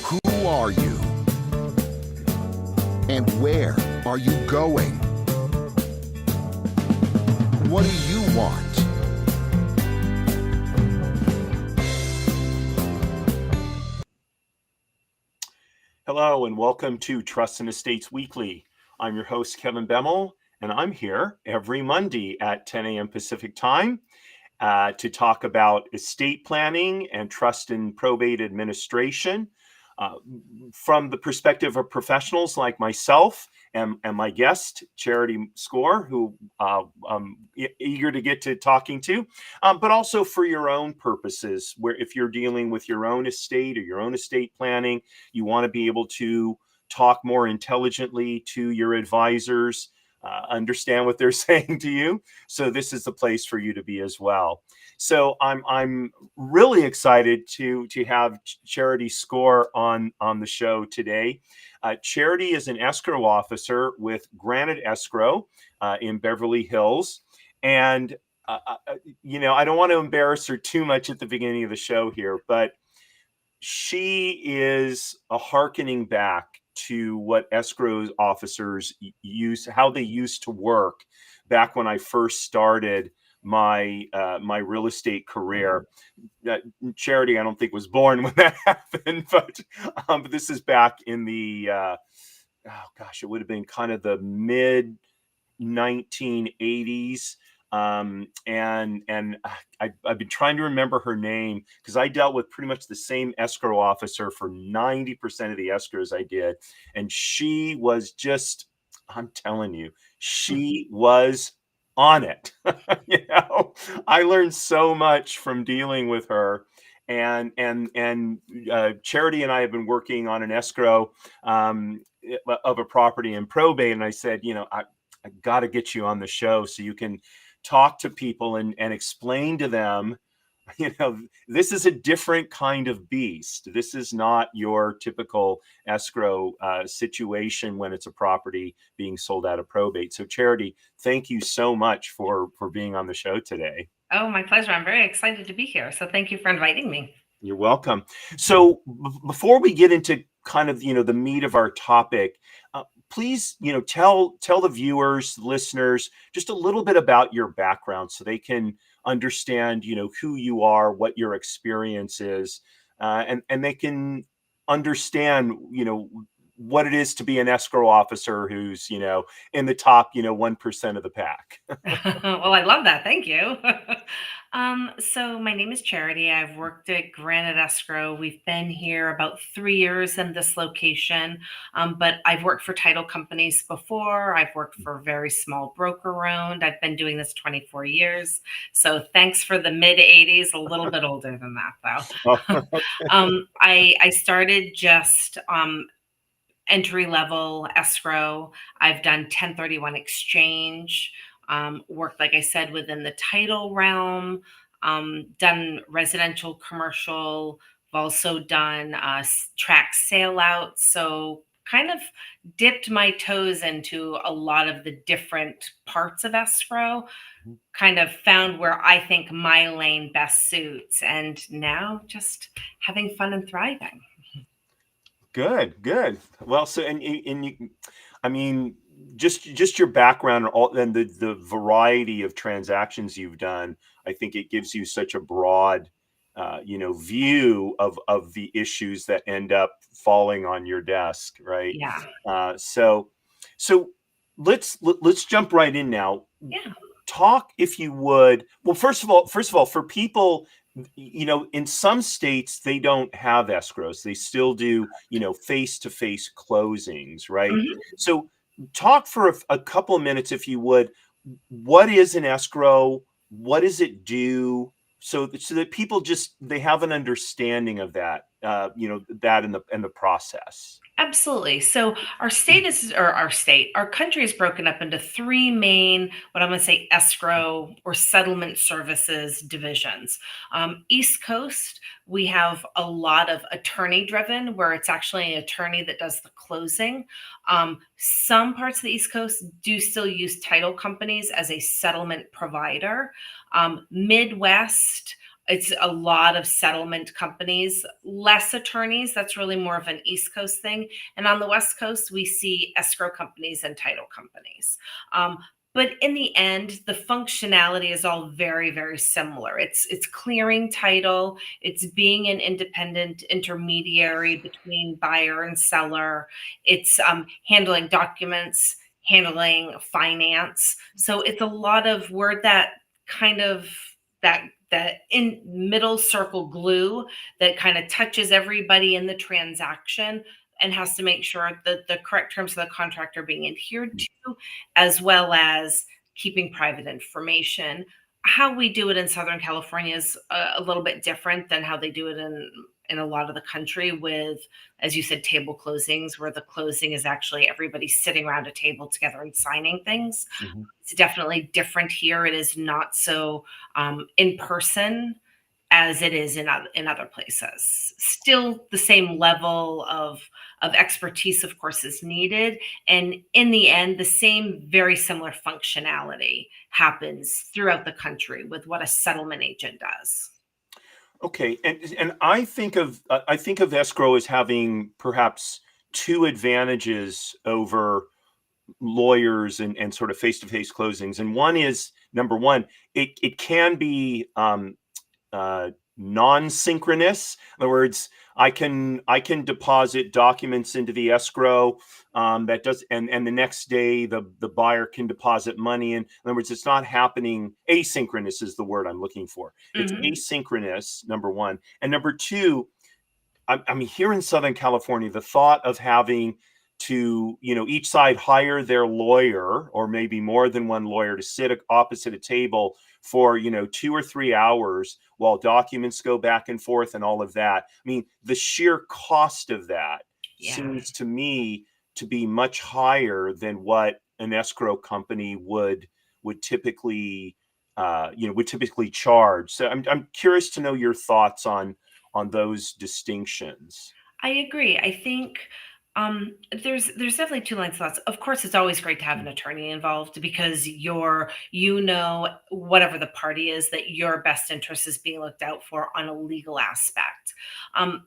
Who are you? And where are you going? What do you want? Hello and welcome to Trust and Estates Weekly. I'm your host, Kevin Bemmel, and I'm here every Monday at 10 a.m. Pacific time to talk about estate planning and trust and probate administration uh, from the perspective of professionals like myself and my guest, Charity Skore, who I'm eager to get to talking to, but also for your own purposes, where if you're dealing with your own estate or your own estate planning, you want to be able to talk more intelligently to your advisors, understand what they're saying to you. So this is the place for you to be as well. So I'm really excited to have Charity Skore on the show today. Charity is an escrow officer with Granite Escrow in Beverly Hills, and I don't want to embarrass her too much at the beginning of the show here, but she is a hearkening back to what escrow officers how they used to work back when I first started my real estate career. Charity, I don't think, was born when that happened, but this is back in the it would have been kind of the mid 1980s. And I've been trying to remember her name because I dealt with pretty much the same escrow officer for 90% of the escrows I did. And she was just, I'm telling you, she was on it. I learned so much from dealing with her. And Charity and I have been working on an escrow of a property in probate. And I said, I got to get you on the show so you can talk to people and explain to them, this is a different kind of beast. This is not your typical escrow situation when it's a property being sold out of probate. So Charity, thank you so much for being on the show today. Oh, my pleasure. I'm very excited to be here. So thank you for inviting me. You're welcome. So before we get into kind of, the meat of our topic, please, tell the viewers, listeners, just a little bit about your background so they can understand, who you are, what your experience is, and they can understand, what it is to be an escrow officer who's, in the top, 1% of the pack. Well, I love that. Thank you. So my name is Charity. I've worked at Granite Escrow. We've been here about 3 years in this location, but I've worked for title companies before. I've worked for a very small broker owned. I've been doing this 24 years. So thanks for the mid 80s, a little bit older than that though. I started just entry level escrow. I've done 1031 exchange. Worked, like I said, within the title realm, done residential, commercial. I've also done track sale out. So kind of dipped my toes into a lot of the different parts of escrow, kind of found where I think my lane best suits, and now just having fun and thriving. Good. Well, so and you, I mean, just your background and all, and the variety of transactions you've done, I think it gives you such a broad, view of the issues that end up falling on your desk, right? Yeah. So let's jump right in now. Yeah. Talk, if you would. Well, first of all, for people, in some states they don't have escrows. They still do, face-to-face closings, right? Mhm. So talk for a couple of minutes, if you would. What is an escrow? What does it do? So that people they have an understanding of that, that in the process. Absolutely. So our country is broken up into three main, what I'm going to say, escrow or settlement services divisions. East Coast, we have a lot of attorney driven, where it's actually an attorney that does the closing. Some parts of the East Coast do still use title companies as a settlement provider. Midwest, It's a lot of settlement companies, less attorneys. That's really more of an East Coast thing. And on the West Coast, we see escrow companies and title companies. But in the end, the functionality is all very, very similar. It's clearing title, it's being an independent intermediary between buyer and seller, it's handling documents, handling finance. So it's a lot of word that kind of that in middle circle glue that kind of touches everybody in the transaction and has to make sure that the correct terms of the contract are being adhered to, as well as keeping private information. How we do it in Southern California is a little bit different than how they do it in a lot of the country with, as you said, table closings, where the closing is actually everybody sitting around a table together and signing things. Mhm. It's definitely different here. It is not so in person as it is in other places. Still, the same level of expertise, of course, is needed, and in the end, the same very similar functionality happens throughout the country with what a settlement agent does. Okay, and I think of escrow as having perhaps two advantages over lawyers and sort of face-to-face closings. And one is, number one, it can be non-synchronous. In other words, I can deposit documents into the escrow, that does, and the next day the buyer can deposit money in. In other words, it's not happening. Asynchronous is the word I'm looking for. It's Mhm. asynchronous, number one, and number two. I mean, here in Southern California, the thought of having to, each side hire their lawyer or maybe more than one lawyer to sit opposite a table for, 2 or 3 hours while documents go back and forth and all of that. I mean, the sheer cost of that Yeah. seems to me to be much higher than what an escrow company would typically, would typically charge. So I'm curious to know your thoughts on those distinctions. I agree. I think there's definitely two lines of thoughts. Of course, it's always great to have an attorney involved because whatever the party is, that your best interest is being looked out for on a legal aspect. Um,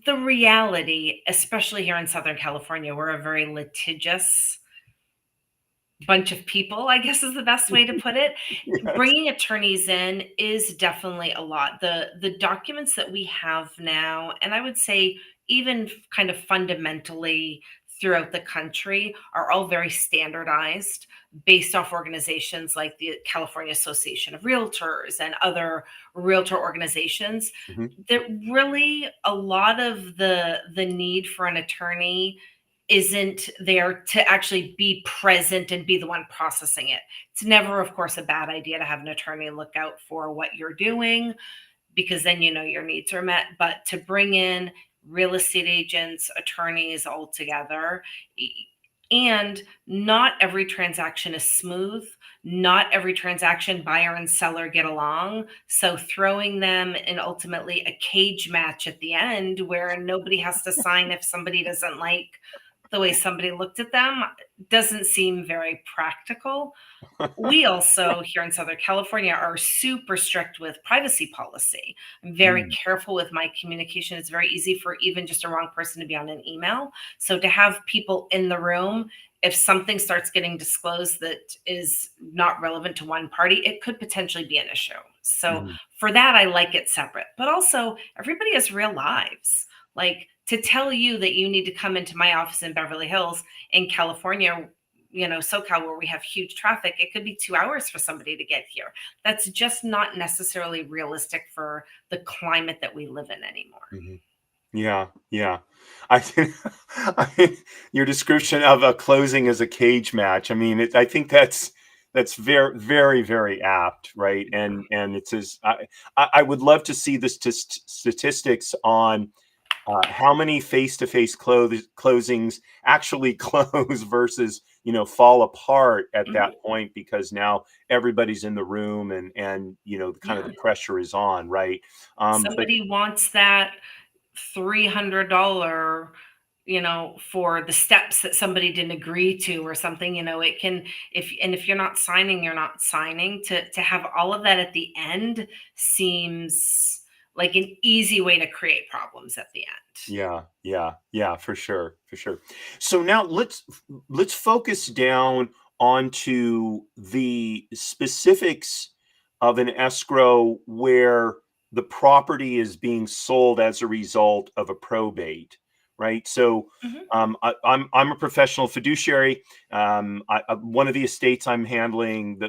the reality, especially here in Southern California, we're a very litigious bunch of people, I guess is the best way to put it. Yes. Bringing attorneys in is definitely a lot. The documents that we have now, and I would say even kind of fundamentally throughout the country, are all very standardized based off organizations like the California Association of Realtors and other realtor organizations. Mhm. That really a lot of the need for an attorney isn't there to actually be present and be the one processing it. It's never, of course, a bad idea to have an attorney look out for what you're doing because then you know your needs are met. But to bring in real estate agents, attorneys all together, and not every transaction is smooth. Not every transaction, buyer and seller get along. So throwing them in ultimately a cage match at the end where nobody has to sign if somebody doesn't like the way somebody looked at them doesn't seem very practical. We also here in Southern California are super strict with privacy policy. I'm very Mm, careful with my communication. It's very easy for even just a wrong person to be on an email. So to have people in the room, if something starts getting disclosed that is not relevant to one party, it could potentially be an issue. So mhm, for that, I like it separate. But also, everybody has real lives. Like to tell you that you need to come into my office in Beverly Hills in California, SoCal, where we have huge traffic, it could be 2 hours for somebody to get here. That's just not necessarily realistic for the climate that we live in anymore. mhm. Yeah, yeah. I think your description of a closing as a cage match. I mean, I think that's very, very, very apt, right? And it's as I would love to see the statistics on how many face-to-face closings actually close versus fall apart at Mhm. that point because now everybody's in the room and the kind of Yeah. the pressure is on, right? But Somebody wants that $300 for the steps that somebody didn't agree to or something. It can, if you're not signing, you're not signing. To have all of that at the end seems like an easy way to create problems at the end. Yeah, for sure, for sure. So now let's focus down onto the specifics of an escrow where the property is being sold as a result of a probate, right? So Mhm. I'm a professional fiduciary. One of the estates I'm handling,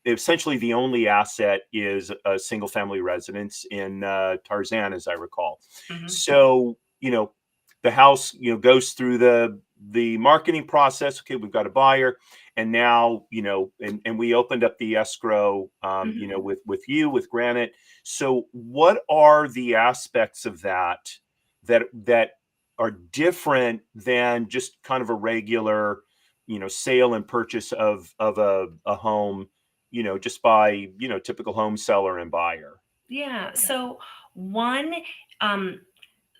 essentially the only asset is a single family residence in Tarzan, as I recall. Mhm. So the house goes through the marketing process. Okay, we've got a buyer, and now and we opened up the escrow Mhm. with Granite. So what are the aspects of that are different than just kind of a regular sale and purchase of a home, just by typical home seller and buyer? Yeah. So one, um,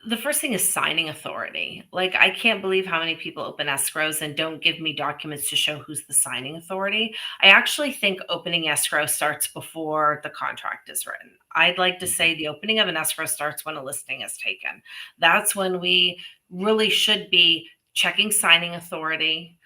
the first thing is signing authority. Like, I can't believe how many people open escrows and don't give me documents to show who's the signing authority. I actually think opening escrow starts before the contract is written. I'd like to Mhm. say the opening of an escrow starts when a listing is taken. That's when we really should be checking signing authority.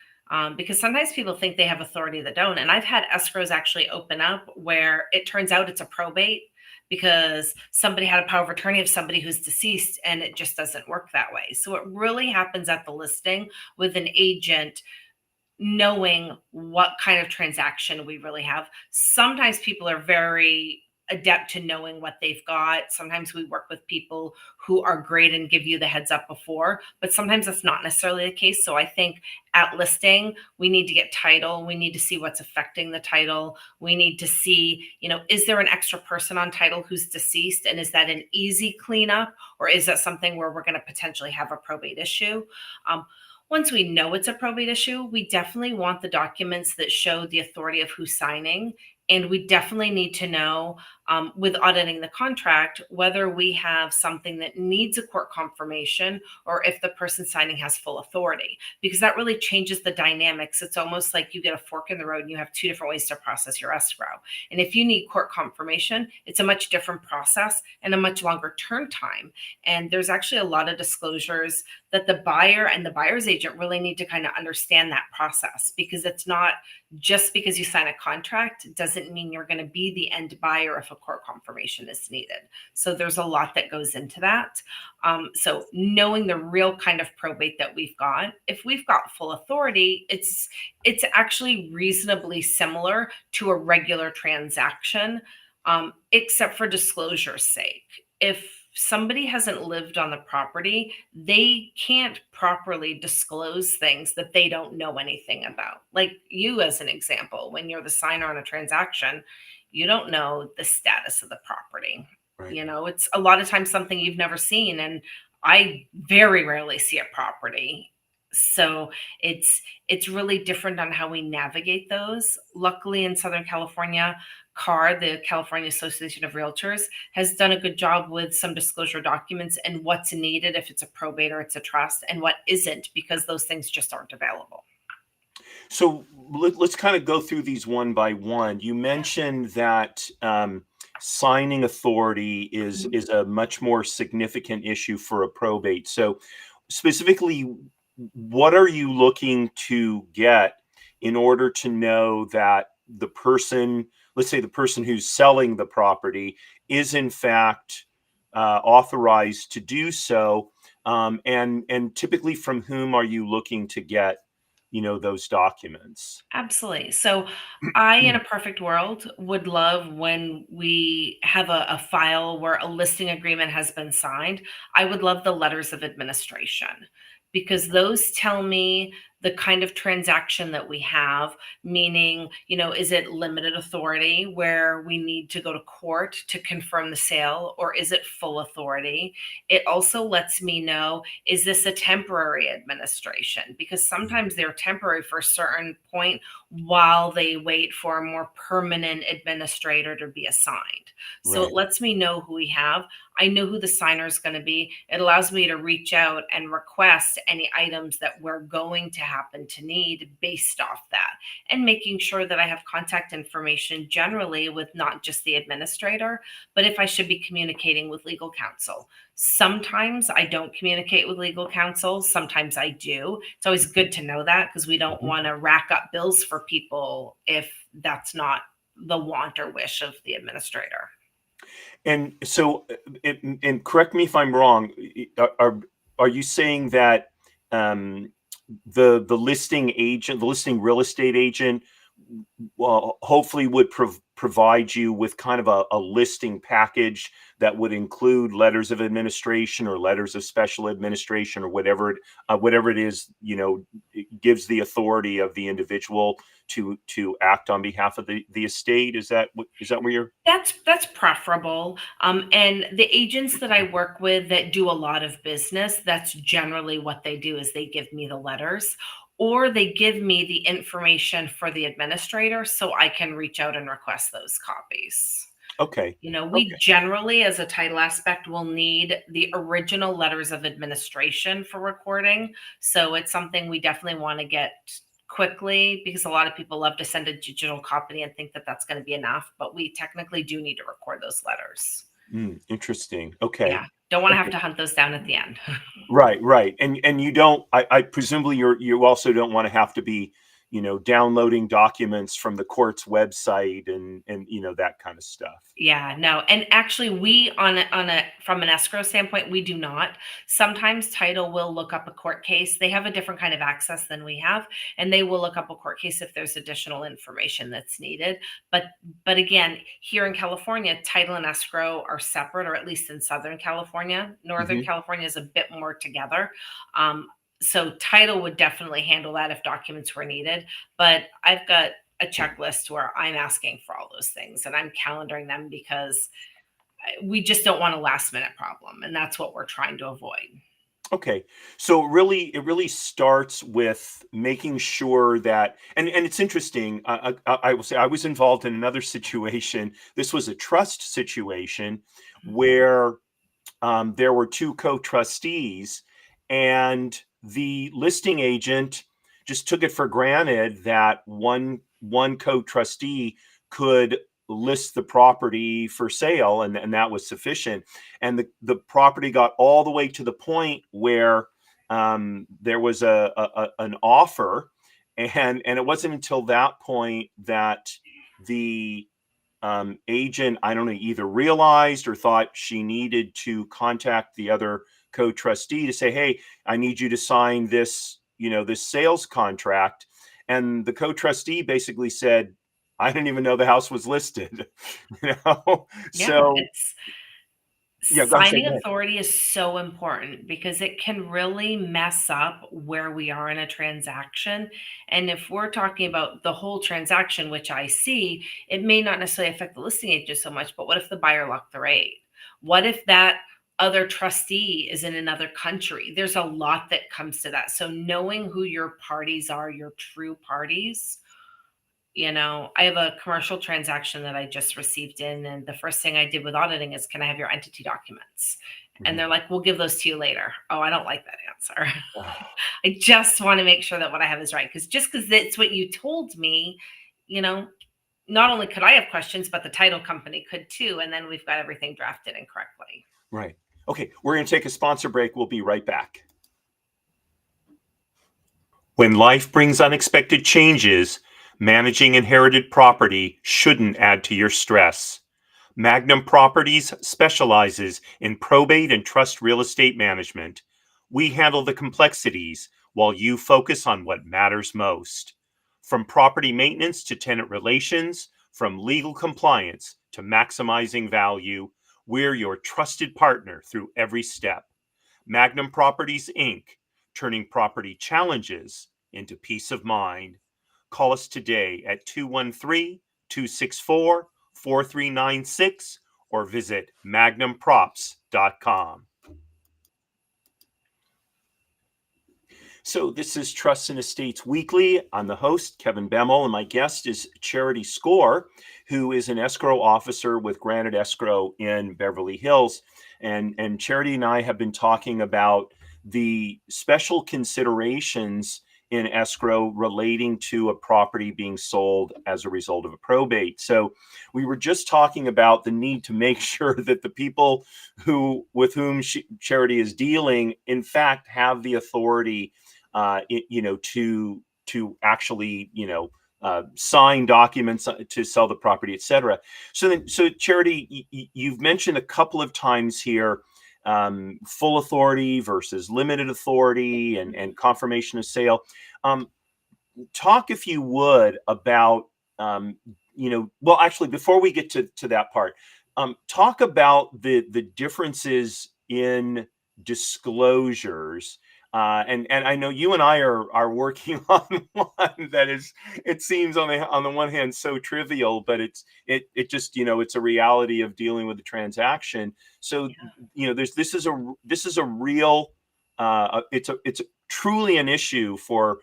Because sometimes people think they have authority that don't. And I've had escrows actually open up where it turns out it's a probate because somebody had a power of attorney of somebody who's deceased, and it just doesn't work that way. So it really happens at the listing with an agent knowing what kind of transaction we really have. Sometimes people are very adept to knowing what they've got. Sometimes we work with people who are great and give you the heads up before, but sometimes that's not necessarily the case. So I think at listing, we need to get title. We need to see what's affecting the title. We need to see, is there an extra person on title who's deceased? And is that an easy cleanup? Or is that something where we're going to potentially have a probate issue? Um, Once we know it's a probate issue, we definitely want the documents that show the authority of who's signing. And we definitely need to know, with auditing the contract, whether we have something that needs a court confirmation or if the person signing has full authority, because that really changes the dynamics. It's almost like you get a fork in the road and you have two different ways to process your escrow. And if you need court confirmation, it's a much different process and a much longer turn time. And there's actually a lot of disclosures that the buyer and the buyer's agent really need to kind of understand that process, because it's not just because you sign a contract doesn't mean you're going to be the end buyer if a court confirmation is needed. So there's a lot that goes into that. So knowing the real kind of probate that we've got, if we've got full authority, it's actually reasonably similar to a regular transaction, except for disclosure's sake. If somebody hasn't lived on the property, they can't properly disclose things that they don't know anything about. Like you, as an example, when you're the signer on a transaction, you don't know the status of the property. Right. It's a lot of times something you've never seen. And I very rarely see a property. So it's really different on how we navigate those. Luckily in Southern California, CAR, the California Association of Realtors, has done a good job with some disclosure documents and what's needed if it's a probate or it's a trust, and what isn't, because those things just aren't available. So let's kind of go through these one by one. You Yeah. mentioned that signing authority is Mhm. is a much more significant issue for a probate. So specifically, what are you looking to get in order to know that the person, let's say the person who's selling the property, is in fact authorized to do so? And typically, from whom are you looking to get those documents? Absolutely. So, I, in a perfect world, would love when we have a file where a listing agreement has been signed. I would love the letters of administration, because those tell me the kind of transaction that we have, meaning, is it limited authority where we need to go to court to confirm the sale, or is it full authority? It also lets me know, is this a temporary administration? Because sometimes they're temporary for a certain point while they wait for a more permanent administrator to be assigned. So it Right. lets me know who we have. I know who the signer is going to be. It allows me to reach out and request any items that we're going to happen to need based off that, and making sure that I have contact information generally with not just the administrator, but if I should be communicating with legal counsel. Sometimes I don't communicate with legal counsel. Sometimes I do. It's always good to know that, because we don't want to rack up bills for people if that's not the want or wish of the administrator. And so, and correct me if I'm wrong, are you saying that the listing agent, the listing real estate agent, well, hopefully would provide you with kind of a listing package that would include letters of administration or letters of special administration or whatever it is, it gives the authority of the individual to act on behalf of the estate? Is that where you're? That's preferable. And the agents that I work with that do a lot of business, that's generally what they do, is they give me the letters, or they give me the information for the administrator so I can reach out and request those copies. Okay. We generally, as a title aspect, will need the original letters of administration for recording. So it's something we definitely want to get quickly, because a lot of people love to send a digital copy and think that that's going to be enough, but we technically do need to record those letters. Interesting. Okay. Yeah. Don't want to have Okay. to hunt those down at the end. Right. And you don't, I presumably you also don't want to have to be, downloading documents from the court's website and that kind of stuff. Yeah, no. And actually we from an escrow standpoint, we do not. Sometimes title will look up a court case. They have a different kind of access than we have, and they will look up a court case if there's additional information that's needed. But again, here in California, title and escrow are separate, or at least in Southern California. Northern California is a bit more together. So title would definitely handle that if documents were needed. But I've got a checklist where I'm asking for all those things and I'm calendaring them, because we just don't want a last minute problem. And that's what we're trying to avoid. Okay. So it really starts with making sure that, and it's interesting. I will say I was involved in another situation. This was a trust situation where there were two co-trustees, and the listing agent just took it for granted that one co-trustee could list the property for sale, and that was sufficient. And the property got all the way to the point where there was an offer, and it wasn't until that point that the agent, I don't know, either realized or thought she needed to contact the other co-trustee to say, hey, I need you to sign this, this sales contract. And the co-trustee basically said, I didn't even know the house was listed. So yeah, go Signing ahead. authority is so important, because it can really mess up where we are in a transaction. And if we're talking about the whole transaction, which I see, it may not necessarily affect the listing agent so much, but what if the buyer locked the rate? What if that other trustee is in another country? There's a lot that comes to that. So knowing who your parties are, your true parties. I have a commercial transaction that I just received in, and the first thing I did with auditing is, can I have your entity documents? And they're like, we'll give those to you later. Oh, I don't like that answer. I just want to make sure that what I have is right. Because just because it's what you told me, not only could I have questions, but the title company could too. And then we've got everything drafted incorrectly. Right. Okay. We're going to take a sponsor break. We'll be right back. When life brings unexpected changes, managing inherited property shouldn't add to your stress. Magnum Properties specializes in probate and trust real estate management. We handle the complexities while you focus on what matters most. From property maintenance to tenant relations, from legal compliance to maximizing value, we're your trusted partner through every step. Magnum Properties, Inc., turning property challenges into peace of mind. Call us today at 213-264-4396 or visit magnumprops.com. So this is Trust and Estates Weekly. I'm the host, Kevin Bemmel, and my guest is Charity Skore, who is an escrow officer with Granite Escrow in Beverly Hills. And Charity and I have been talking about the special considerations in escrow relating to a property being sold as a result of a probate. So we were just talking about the need to make sure that the people with whom Charity is dealing, in fact, have the authority to actually, sign documents to sell the property, etc. So Charity, you've mentioned a couple of times here full authority versus limited authority and confirmation of sale. Talk, if you would, about well, actually, before we get to that part, talk about the differences in disclosures. And I know you and I are working on one that is, it seems on the one hand so trivial, but it just, it's a reality of dealing with the transaction. So this is a real it's truly an issue for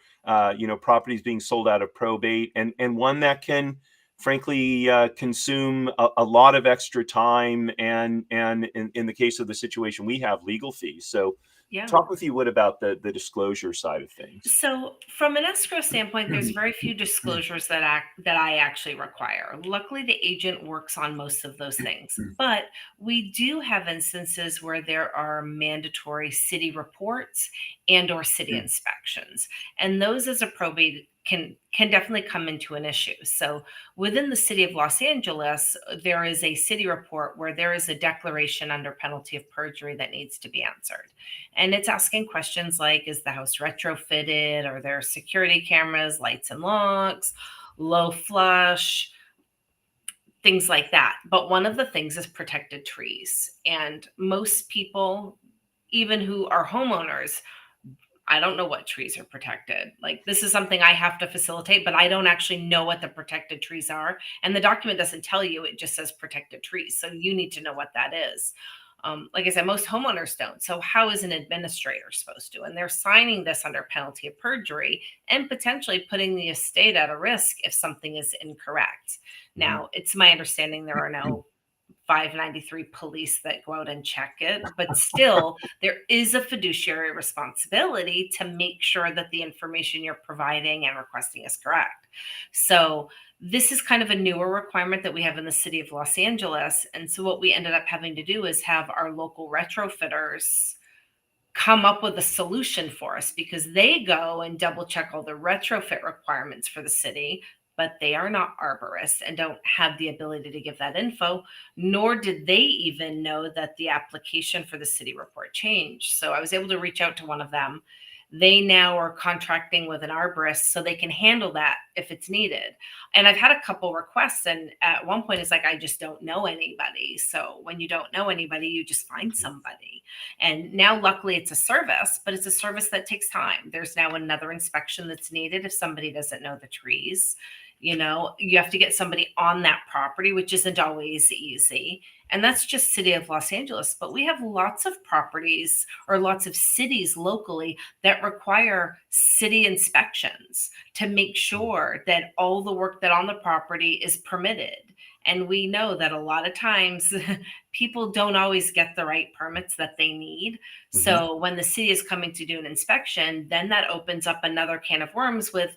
properties being sold out of probate, and one that can frankly consume a lot of extra time, and in the case of the situation we have, legal fees. So Yeah. talk with you what about the disclosure side of things. So, from an escrow standpoint, there's very few disclosures that I actually require. Luckily, the agent works on most of those things, but we do have instances where there are mandatory city reports and/or city inspections, and those, as a probate, can definitely come into an issue. So within the city of Los Angeles, there is a city report where there is a declaration under penalty of perjury that needs to be answered. And it's asking questions like, is the house retrofitted? Are there security cameras, lights and locks, low flush, things like that. But one of the things is protected trees. And most people, even who are homeowners, I don't know what trees are protected. Like, this is something I have to facilitate, but I don't actually know what the protected trees are. And the document doesn't tell you, it just says protected trees. So you need to know what that is. Like I said, most homeowners don't. So how is an administrator supposed to? And they're signing this under penalty of perjury and potentially putting the estate at a risk if something is incorrect. Now, it's my understanding there are no 593 police that go out and check it, but still there is a fiduciary responsibility to make sure that the information you're providing and requesting is correct. So this is kind of a newer requirement that we have in the city of Los Angeles. And so what we ended up having to do is have our local retrofitters come up with a solution for us, because they go and double check all the retrofit requirements for the city, but they are not arborists and don't have the ability to give that info, nor did they even know that the application for the city report changed. So I was able to reach out to one of them. They now are contracting with an arborist so they can handle that if it's needed. And I've had a couple requests, and at one point it's like, I just don't know anybody. So when you don't know anybody, you just find somebody. And now luckily it's a service, but it's a service that takes time. There's now another inspection that's needed if somebody doesn't know the trees. You have to get somebody on that property, which isn't always easy. And that's just city of Los Angeles. But we have lots of properties or lots of cities locally that require city inspections to make sure that all the work that on the property is permitted. And we know that a lot of times people don't always get the right permits that they need. So when the city is coming to do an inspection, then that opens up another can of worms with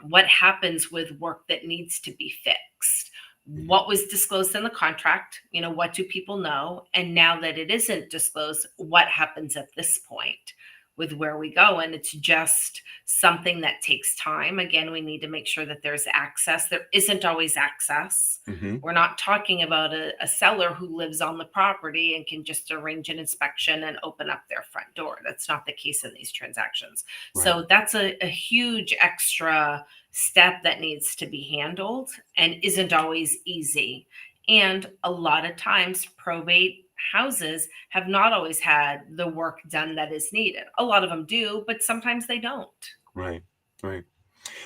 what happens with work that needs to be fixed. What was disclosed in the contract? What do people know? And now that it isn't disclosed, what happens at this point with where we go? And it's just something that takes time. Again, we need to make sure that there's access. There isn't always access. We're not talking about a seller who lives on the property and can just arrange an inspection and open up their front door. That's not the case in these transactions. Right. So that's a huge extra step that needs to be handled and isn't always easy. And a lot of times probate houses have not always had the work done that is needed. A lot of them do, but sometimes they don't. Right.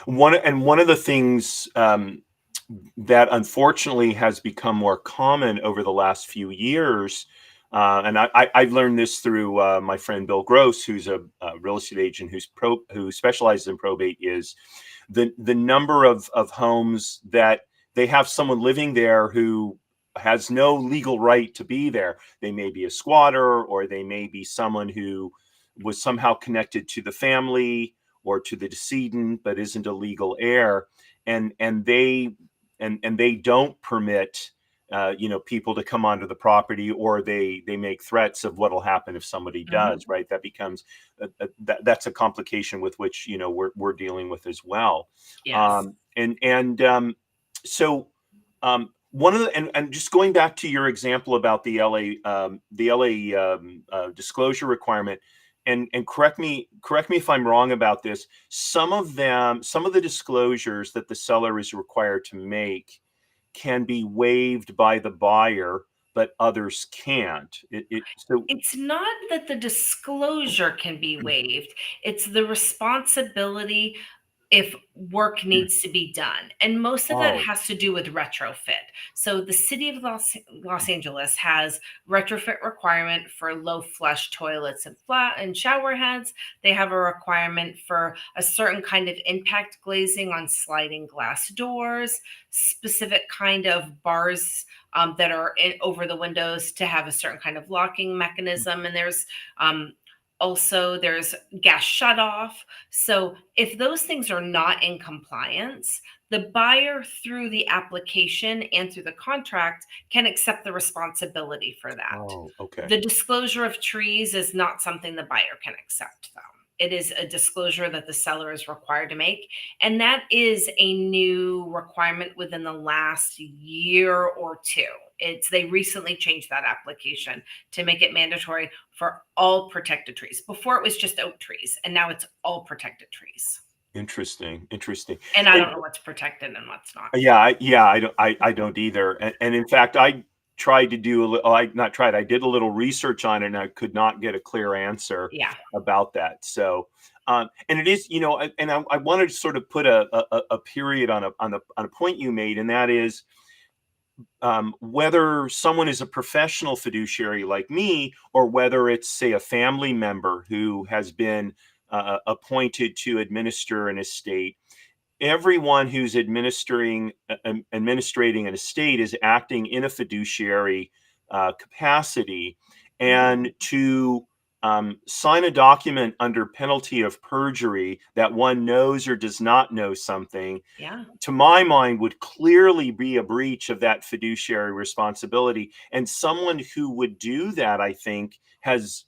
One of the things that unfortunately has become more common over the last few years I've learned this through my friend Bill Gross, who's a real estate agent who specializes in probate, is the number of homes that they have someone living there who has no legal right to be there. They may be a squatter, or they may be someone who was somehow connected to the family or to the decedent but isn't a legal heir, and they don't permit people to come onto the property, or they make threats of what'll happen if somebody Mhm. does. Right, that becomes that's a complication with which we're dealing with as well. Yes. And so one of the and just going back to your example about the LA disclosure requirement, and correct me if I'm wrong about this. Some of the disclosures that the seller is required to make can be waived by the buyer, but others can't. So It's not that the disclosure can be waived, it's the responsibility if work needs to be done. And most of that oh, has to do with retrofit. So the city of Los Angeles has retrofit requirement for low flush toilets and flat and shower heads. They have a requirement for a certain kind of impact glazing on sliding glass doors, specific kind of bars that are over the windows to have a certain kind of locking mechanism. And um, there's gas shut off. So if those things are not in compliance, the buyer through the application and through the contract can accept the responsibility for that. oh, okay. The disclosure of trees is not something the buyer can accept, though. It is a disclosure that the seller is required to make. And that is a new requirement within the last year or two. They recently changed that application to make it mandatory for all protected trees. Before it was just oak trees, and now it's all protected trees. Interesting. And I And don't know what's protected and what's not. I don't either. And in fact, I tried to do a little, I not tried, I did a little research on it, and I could not get a clear answer Yeah. about that. So, and it is, I wanted to sort of put a period on a point you made, and that is, whether someone is a professional fiduciary like me, or whether it's, say, a family member who has been appointed to administer an estate. Everyone who's administrating an estate is acting in a fiduciary capacity, Mhm. and to sign a document under penalty of perjury that one knows or does not know something, Yeah. to my mind, would clearly be a breach of that fiduciary responsibility. And someone who would do that, I think, has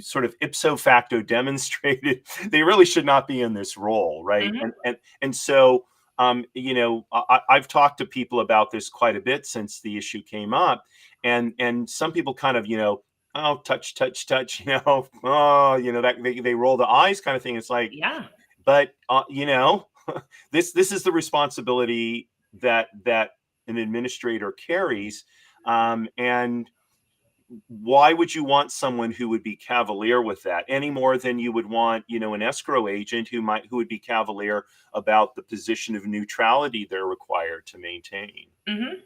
sort of ipso facto demonstrated they really should not be in this role, right? Mhm. And so, I've talked to people about this quite a bit since the issue came up, and some people kind of, oh, touch, oh, that they roll the eyes kind of thing. It's like, Yeah. but this is the responsibility that an administrator carries, and why would you want someone who would be cavalier with that, any more than you would want an escrow agent who would be cavalier about the position of neutrality they're required to maintain? Mhm.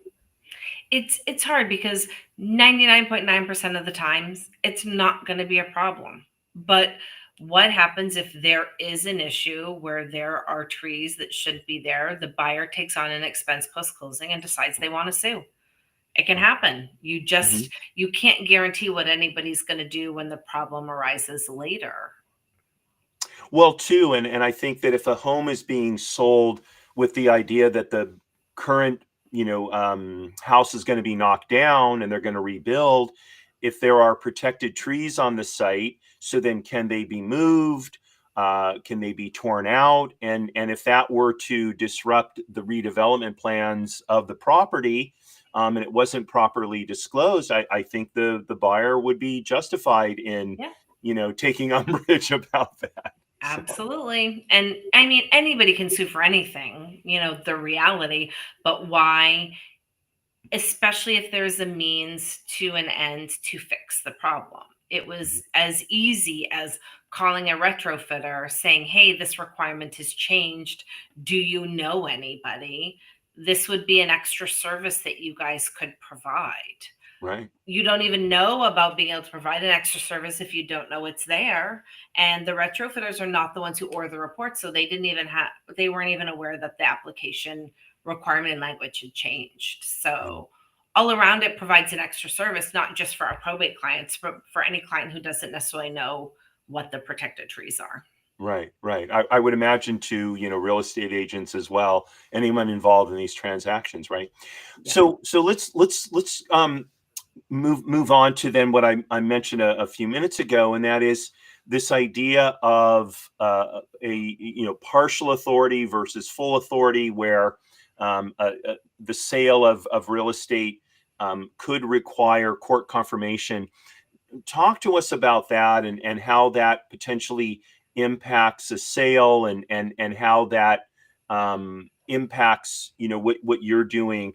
It's hard because 99.9% of the times it's not going to be a problem. But what happens if there is an issue where there are trees that shouldn't be there? The buyer takes on an expense post closing and decides they want to sue. It can happen. Mhm. You can't guarantee what anybody's going to do when the problem arises later. Well, too, and I think that if a home is being sold with the idea that the current, house is going to be knocked down and they're going to rebuild, if there are protected trees on the site, so then can they be moved? Can they be torn out? And if that were to disrupt the redevelopment plans of the property, and it wasn't properly disclosed, I think the buyer would be justified in, Yeah. taking umbrage about that. So, Absolutely. And I mean, anybody can sue for anything, the reality, but why, especially if there's a means to an end to fix the problem? It mhm, was as easy as calling a retrofitter saying, hey, this requirement has changed. Do you know anybody? This would be an extra service that you guys could provide. Right. You don't even know about being able to provide an extra service if you don't know it's there. And the retrofitters are not the ones who order the report, so they weren't even aware that the application requirement and language had changed. So all around, it provides an extra service, not just for our probate clients, but for any client who doesn't necessarily know what the protected trees are. Right, right. I would imagine to, real estate agents as well, anyone involved in these transactions, right? Yeah. So let's move on to then what I mentioned a few minutes ago, and that is this idea of partial authority versus full authority, where the sale of real estate could require court confirmation. Talk to us about that, and how that potentially impacts a sale, and how that impacts what you're doing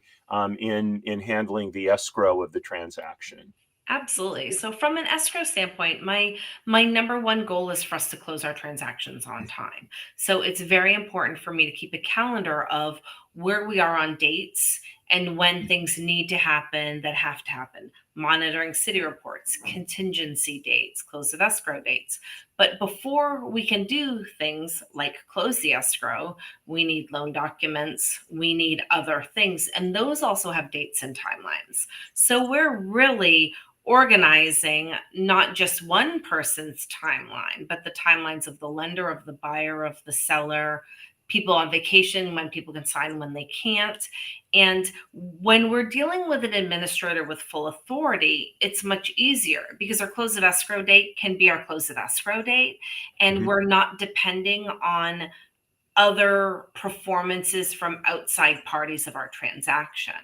in handling the escrow of the transaction. Absolutely. So from an escrow standpoint, my number one goal is for us to close our transactions on time. So it's very important for me to keep a calendar of where we are on dates and when things need to happen that have to happen. Monitoring city reports, contingency dates, close of escrow dates. But before we can do things like close the escrow, we need loan documents, we need other things, and those also have dates and timelines. So we're really organizing not just one person's timeline, but the timelines of the lender, of the buyer, of the seller, people on vacation, when people can sign, when they can't. And when we're dealing with an administrator with full authority, it's much easier because our close of escrow date can be our close of escrow date. And Mhm. we're not depending on other performances from outside parties of our transaction.